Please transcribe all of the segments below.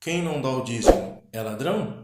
Quem não dá o dízimo é ladrão?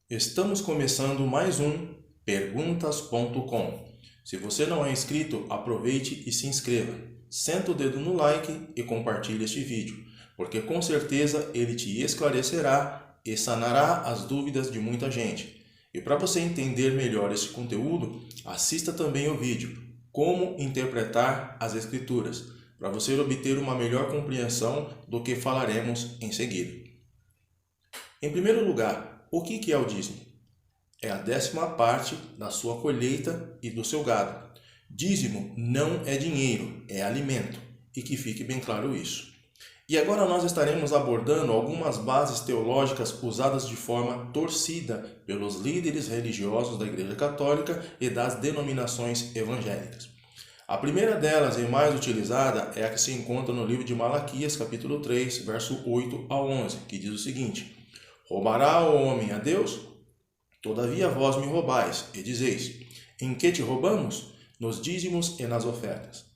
Estamos começando mais um Perguntas.com. Se você não é inscrito, aproveite e se inscreva. Senta o dedo no like e compartilhe este vídeo, porque com certeza ele te esclarecerá e sanará as dúvidas de muita gente. E para você entender melhor este conteúdo, assista também o vídeo Como Interpretar as Escrituras, para você obter uma melhor compreensão do que falaremos em seguida. Em primeiro lugar, o que é o dízimo? É a 10ª parte da sua colheita e do seu gado. Dízimo não é dinheiro, é alimento, e que fique bem claro isso. E agora nós estaremos abordando algumas bases teológicas usadas de forma torcida pelos líderes religiosos da Igreja Católica e das denominações evangélicas. A primeira delas e mais utilizada é a que se encontra no livro de Malaquias, capítulo 3, verso 8 a 11, que diz o seguinte: Roubará o homem a Deus? Todavia vós me roubais, e dizeis: em que te roubamos? Nos dízimos e nas ofertas.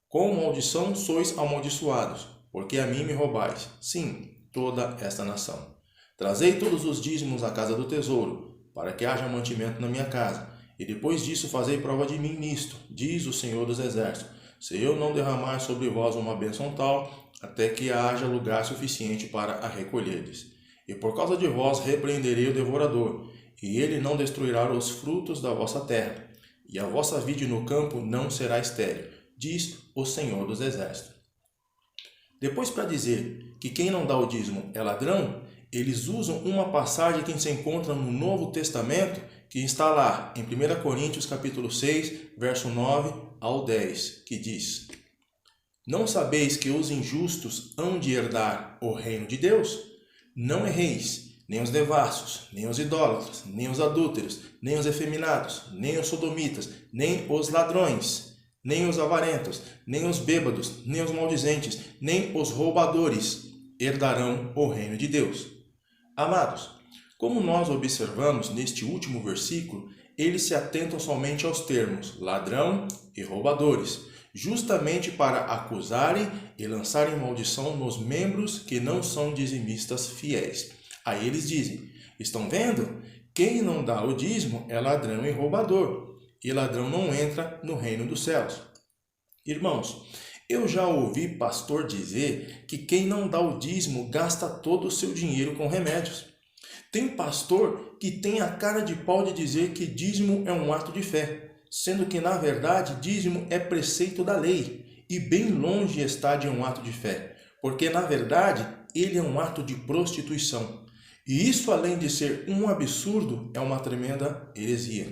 Com maldição sois amaldiçoados, porque a mim me roubais, sim, toda esta nação. Trazei todos os dízimos à casa do tesouro, para que haja mantimento na minha casa, e depois disso fazei prova de mim nisto, diz o Senhor dos Exércitos, se eu não derramar sobre vós uma bênção tal, até que haja lugar suficiente para a recolherdes. E por causa de vós repreenderei o devorador, e ele não destruirá os frutos da vossa terra, e a vossa vide no campo não será estéril, diz o Senhor dos Exércitos. Depois, para dizer que quem não dá o dízimo é ladrão, eles usam uma passagem que se encontra no Novo Testamento, que está lá em 1 Coríntios capítulo 6, verso 9 ao 10, que diz: Não sabeis que os injustos hão de herdar o reino de Deus? Não erreis, nem os devassos, nem os idólatras, nem os adúlteros, nem os efeminados, nem os sodomitas, nem os ladrões, nem os avarentos, nem os bêbados, nem os maldizentes, nem os roubadores herdarão o reino de Deus. Amados, como nós observamos neste último versículo, eles se atentam somente aos termos ladrão e roubadores, justamente para acusarem e lançarem maldição nos membros que não são dizimistas fiéis. Aí eles dizem: estão vendo? Quem não dá o dízimo é ladrão e roubador, e ladrão não entra no reino dos céus. Irmãos, eu já ouvi pastor dizer que quem não dá o dízimo gasta todo o seu dinheiro com remédios. Tem pastor que tem a cara de pau de dizer que dízimo é um ato de fé, sendo que, na verdade, dízimo é preceito da lei, e bem longe está de um ato de fé, porque, na verdade, ele é um ato de prostituição. E isso, além de ser um absurdo, é uma tremenda heresia.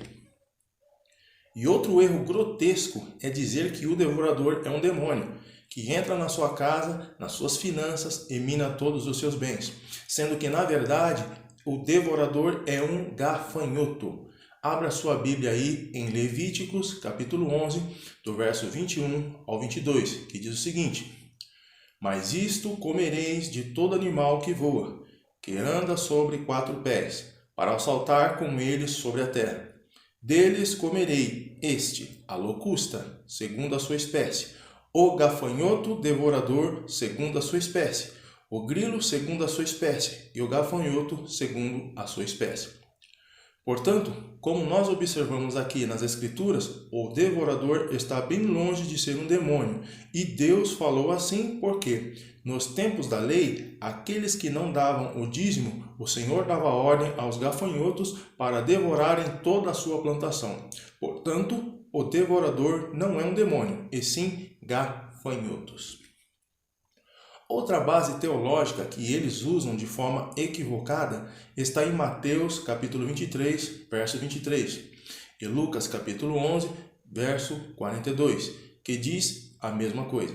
E outro erro grotesco é dizer que o devorador é um demônio, que entra na sua casa, nas suas finanças e mina todos os seus bens, sendo que, na verdade, o devorador é um gafanhoto. Abra sua Bíblia aí em Levíticos, capítulo 11, do verso 21 ao 22, que diz o seguinte: Mas isto comereis de todo animal que voa, que anda sobre 4 pés, para saltar com eles sobre a terra. Deles comerei a locusta, segundo a sua espécie, o gafanhoto devorador, segundo a sua espécie, o grilo, segundo a sua espécie, e o gafanhoto, segundo a sua espécie. Portanto, como nós observamos aqui nas Escrituras, o devorador está bem longe de ser um demônio, e Deus falou assim porque, nos tempos da lei, aqueles que não davam o dízimo, o Senhor dava ordem aos gafanhotos para devorarem toda a sua plantação. Portanto, o devorador não é um demônio, e sim gafanhotos. Outra base teológica que eles usam de forma equivocada está em Mateus capítulo 23, verso 23, e Lucas capítulo 11, verso 42, que diz a mesma coisa.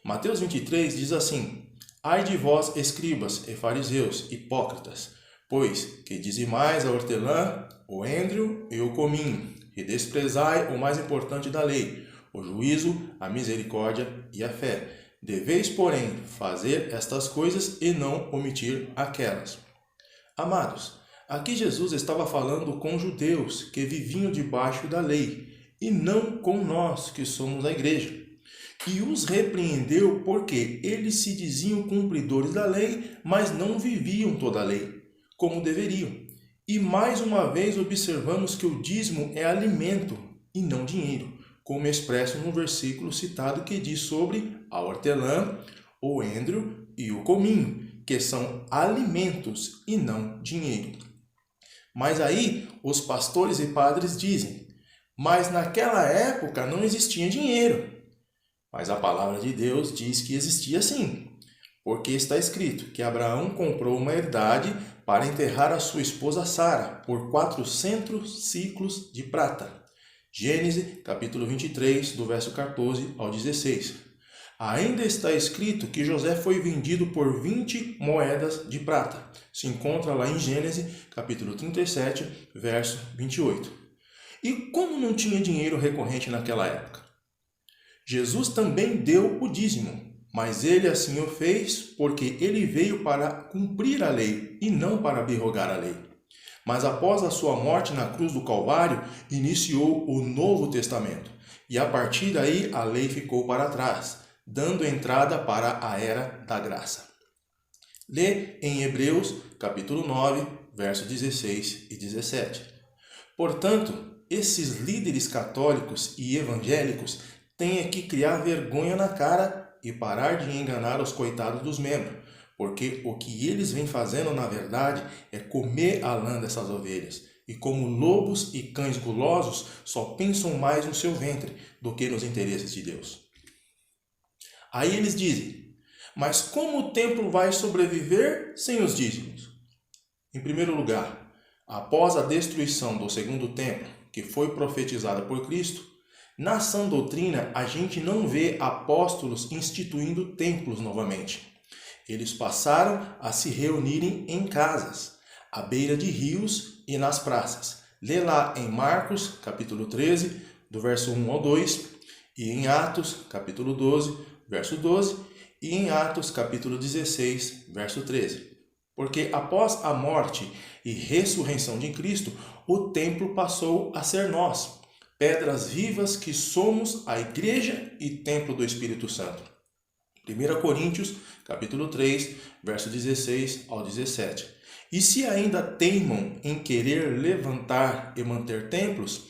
Mateus 23 diz assim: Ai de vós, escribas e fariseus, hipócritas, pois que dizimais a hortelã, o endrio e o cominho, e desprezai o mais importante da lei, o juízo, a misericórdia e a fé. Deveis, porém, fazer estas coisas e não omitir aquelas. Amados, aqui Jesus estava falando com judeus que viviam debaixo da lei, e não com nós que somos a igreja. e os repreendeu porque eles se diziam cumpridores da lei, mas não viviam toda a lei, como deveriam. E mais uma vez observamos que o dízimo é alimento e não dinheiro, como expresso no versículo citado que diz sobre a hortelã, o endro e o cominho, que são alimentos e não dinheiro. Mas aí os pastores e padres dizem, mas naquela época não existia dinheiro. Mas a palavra de Deus diz que existia sim, porque está escrito que Abraão comprou uma herdade para enterrar a sua esposa Sara por 400 ciclos de prata. Gênesis, capítulo 23, do verso 14 ao 16. Ainda está escrito que José foi vendido por 20 moedas de prata. Se encontra lá em Gênesis, capítulo 37, verso 28. E como não tinha dinheiro recorrente naquela época? Jesus também deu o dízimo, mas ele assim o fez porque ele veio para cumprir a lei e não para abrogar a lei. Mas após a sua morte na cruz do Calvário, iniciou o Novo Testamento. E a partir daí a lei ficou para trás, dando entrada para a era da graça. Lê em Hebreus, capítulo 9, versos 16 e 17. Portanto, esses líderes católicos e evangélicos têm que criar vergonha na cara e parar de enganar os coitados dos membros, porque o que eles vêm fazendo, na verdade, é comer a lã dessas ovelhas. E como lobos e cães gulosos, só pensam mais no seu ventre do que nos interesses de Deus. Aí eles dizem, mas como o templo vai sobreviver sem os dízimos? Em primeiro lugar, após a destruição do segundo templo, que foi profetizada por Cristo, na sã doutrina a gente não vê apóstolos instituindo templos novamente. Eles passaram a se reunirem em casas, à beira de rios e nas praças. Lê lá em Marcos, capítulo 13, do verso 1 ao 2, e em Atos, capítulo 12, verso 12, e em Atos, capítulo 16, verso 13. Porque após a morte e ressurreição de Cristo, o templo passou a ser nós, pedras vivas que somos a igreja e templo do Espírito Santo. 1 Coríntios, capítulo 3, verso 16 ao 17. E se ainda teimam em querer levantar e manter templos,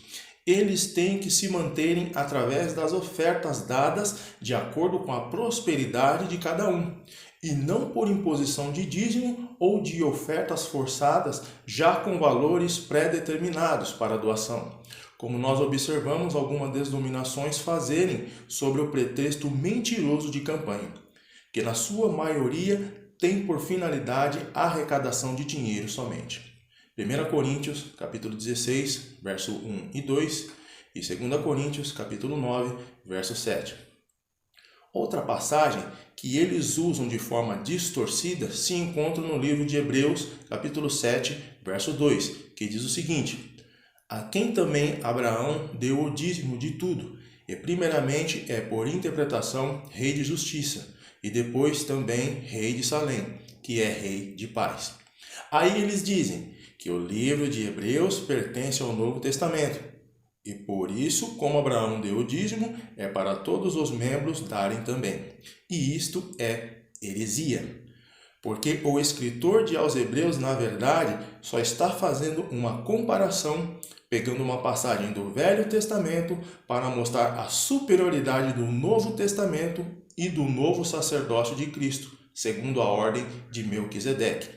eles têm que se manterem através das ofertas dadas de acordo com a prosperidade de cada um, e não por imposição de dízimo ou de ofertas forçadas já com valores pré-determinados para a doação, como nós observamos algumas denominações fazerem sobre o pretexto mentiroso de campanha, que na sua maioria tem por finalidade a arrecadação de dinheiro somente. 1 Coríntios, capítulo 16, verso 1 e 2, e 2 Coríntios, capítulo 9, verso 7. Outra passagem que eles usam de forma distorcida se encontra no livro de Hebreus, capítulo 7, verso 2, que diz o seguinte: a quem também Abraão deu o dízimo de tudo, e primeiramente é por interpretação rei de justiça, e depois também rei de Salém, que é rei de paz. Aí eles dizem que o livro de Hebreus pertence ao Novo Testamento, e por isso, como Abraão deu o dízimo, é para todos os membros darem também. E isto é heresia. Porque o escritor de aos Hebreus, na verdade, só está fazendo uma comparação, pegando uma passagem do Velho Testamento para mostrar a superioridade do Novo Testamento e do novo sacerdócio de Cristo, segundo a ordem de Melquisedeque.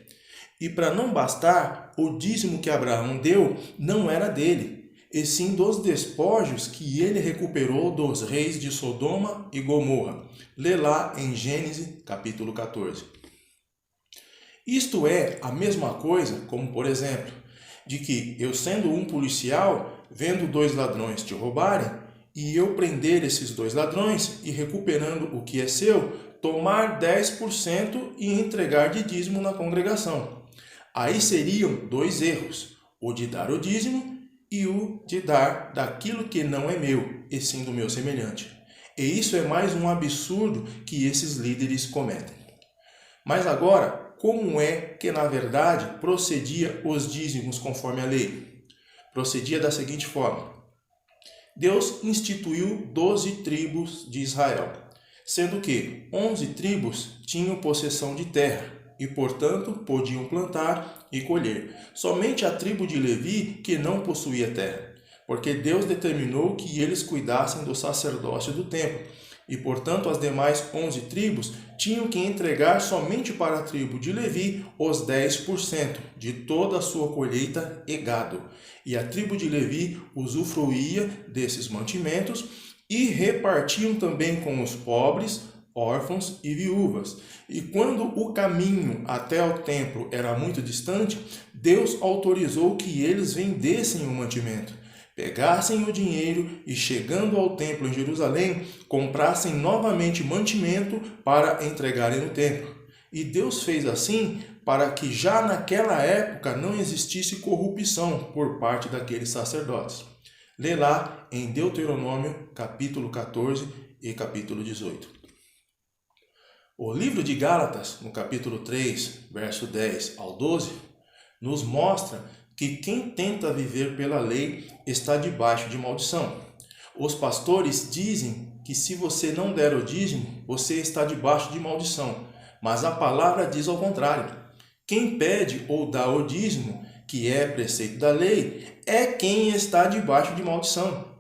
E para não bastar, o dízimo que Abraão deu não era dele, e sim dos despojos que ele recuperou dos reis de Sodoma e Gomorra. Lê lá em Gênesis, capítulo 14. Isto é a mesma coisa como, por exemplo, de que eu sendo um policial, vendo 2 ladrões te roubarem, e eu prender esses 2 ladrões e recuperando o que é seu, tomar 10% e entregar de dízimo na congregação. Aí seriam 2 erros, o de dar o dízimo e o de dar daquilo que não é meu, e sim do meu semelhante. E isso é mais um absurdo que esses líderes cometem. Mas agora, como é que, na verdade, procedia os dízimos conforme a lei? Procedia da seguinte forma: Deus instituiu 12 tribos de Israel, sendo que 11 tribos tinham possessão de terra e, portanto, podiam plantar e colher. Somente a tribo de Levi que não possuía terra, porque Deus determinou que eles cuidassem do sacerdócio do templo. E, portanto, as demais 11 tribos tinham que entregar somente para a tribo de Levi os 10% de toda a sua colheita e gado. E a tribo de Levi usufruía desses mantimentos e repartiam também com os pobres, órfãos e viúvas. E quando o caminho até o templo era muito distante, Deus autorizou que eles vendessem o mantimento, pegassem o dinheiro e, chegando ao templo em Jerusalém, comprassem novamente mantimento para entregarem no templo. E Deus fez assim para que já naquela época não existisse corrupção por parte daqueles sacerdotes. Lê lá em Deuteronômio, capítulo 14 e capítulo 18. O livro de Gálatas, no capítulo 3, verso 10 ao 12, nos mostra que quem tenta viver pela lei está debaixo de maldição. Os pastores dizem que se você não der o dízimo, você está debaixo de maldição, mas a palavra diz ao contrário. Quem pede ou dá o dízimo, que é preceito da lei, é quem está debaixo de maldição.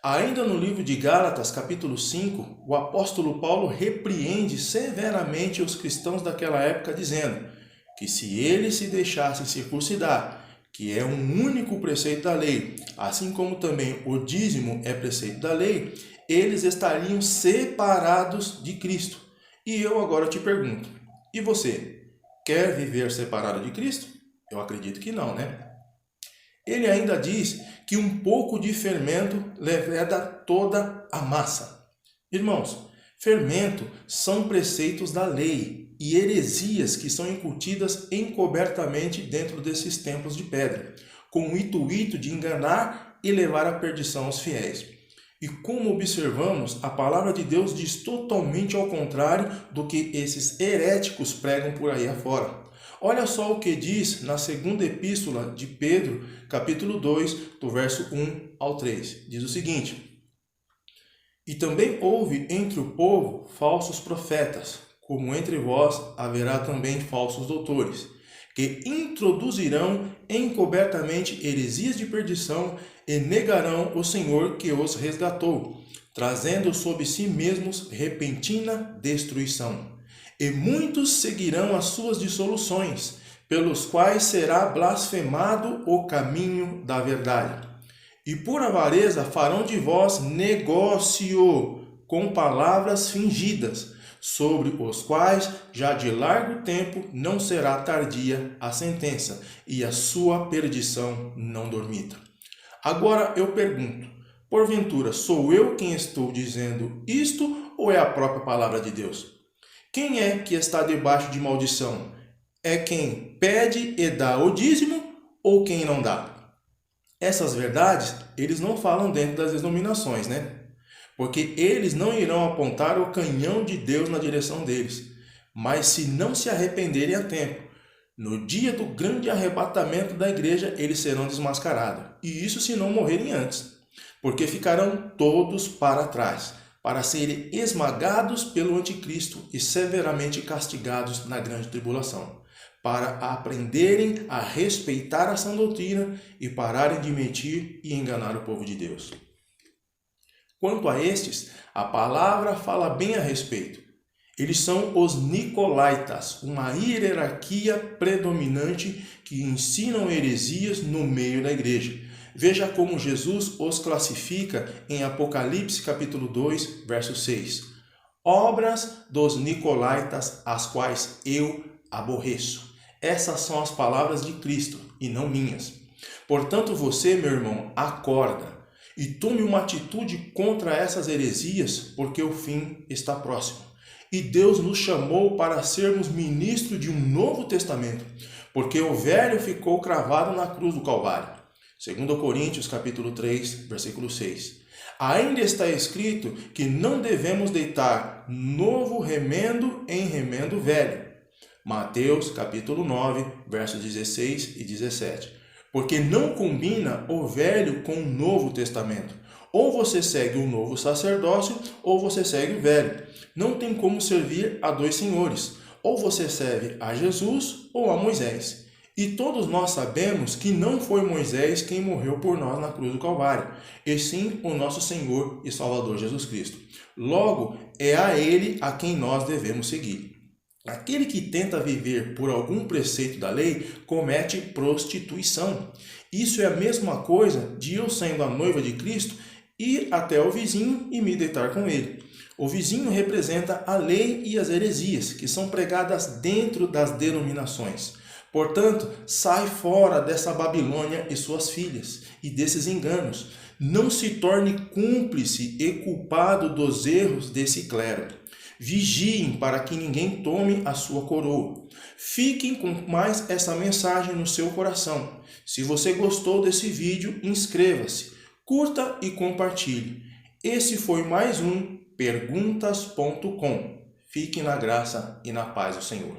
Ainda no livro de Gálatas, capítulo 5, o apóstolo Paulo repreende severamente os cristãos daquela época, dizendo que se eles se deixassem circuncidar, que é um único preceito da lei, assim como também o dízimo é preceito da lei, eles estariam separados de Cristo. E eu agora te pergunto, e você, quer viver separado de Cristo? Eu acredito que não, né? Ele ainda diz que um pouco de fermento leveda toda a massa. Irmãos, fermento são preceitos da lei e heresias que são incutidas encobertamente dentro desses templos de pedra, com o intuito de enganar e levar à perdição os fiéis. E como observamos, a palavra de Deus diz totalmente ao contrário do que esses heréticos pregam por aí afora. Olha só o que diz na segunda epístola de Pedro, capítulo 2, do verso 1 ao 3. Diz o seguinte: E também houve entre o povo falsos profetas, como entre vós haverá também falsos doutores, que introduzirão encobertamente heresias de perdição e negarão o Senhor que os resgatou, trazendo sobre si mesmos repentina destruição. E muitos seguirão as suas dissoluções, pelos quais será blasfemado o caminho da verdade. E por avareza farão de vós negócio com palavras fingidas, sobre os quais já de largo tempo não será tardia a sentença, e a sua perdição não dormita. Agora eu pergunto, porventura sou eu quem estou dizendo isto, ou é a própria palavra de Deus? Quem é que está debaixo de maldição? É quem pede e dá o dízimo, ou quem não dá? Essas verdades, eles não falam dentro das denominações, né? Porque eles não irão apontar o canhão de Deus na direção deles. Mas se não se arrependerem a tempo, no dia do grande arrebatamento da igreja, eles serão desmascarados. E isso se não morrerem antes. Porque ficarão todos para trás, para serem esmagados pelo anticristo e severamente castigados na grande tribulação, para aprenderem a respeitar a sã doutrina e pararem de mentir e enganar o povo de Deus. Quanto a estes, a palavra fala bem a respeito. Eles são os nicolaítas, uma hierarquia predominante que ensinam heresias no meio da igreja. Veja como Jesus os classifica em Apocalipse capítulo 2, verso 6. Obras dos nicolaítas, as quais eu aborreço. Essas são as palavras de Cristo e não minhas. Portanto, você, meu irmão, acorda e tome uma atitude contra essas heresias, porque o fim está próximo. E Deus nos chamou para sermos ministros de um novo testamento, porque o velho ficou cravado na cruz do Calvário. 2 Coríntios capítulo 3, versículo 6. Ainda está escrito que não devemos deitar novo remendo em remendo velho. Mateus capítulo 9, versos 16 e 17. Porque não combina o velho com o novo testamento. Ou você segue o novo sacerdócio, ou você segue o velho. Não tem como servir a dois senhores. Ou você serve a Jesus ou a Moisés. E todos nós sabemos que não foi Moisés quem morreu por nós na cruz do Calvário, e sim o nosso Senhor e Salvador Jesus Cristo. Logo, é a Ele a quem nós devemos seguir. Aquele que tenta viver por algum preceito da lei comete prostituição. Isso é a mesma coisa de eu, sendo a noiva de Cristo, ir até o vizinho e me deitar com ele. O vizinho representa a lei e as heresias que são pregadas dentro das denominações. Portanto, sai fora dessa Babilônia e suas filhas e desses enganos. Não se torne cúmplice e culpado dos erros desse clero. Vigiem para que ninguém tome a sua coroa. Fiquem com mais essa mensagem no seu coração. Se você gostou desse vídeo, inscreva-se, curta e compartilhe. Esse foi mais um Perguntas.com. Fiquem na graça e na paz do Senhor.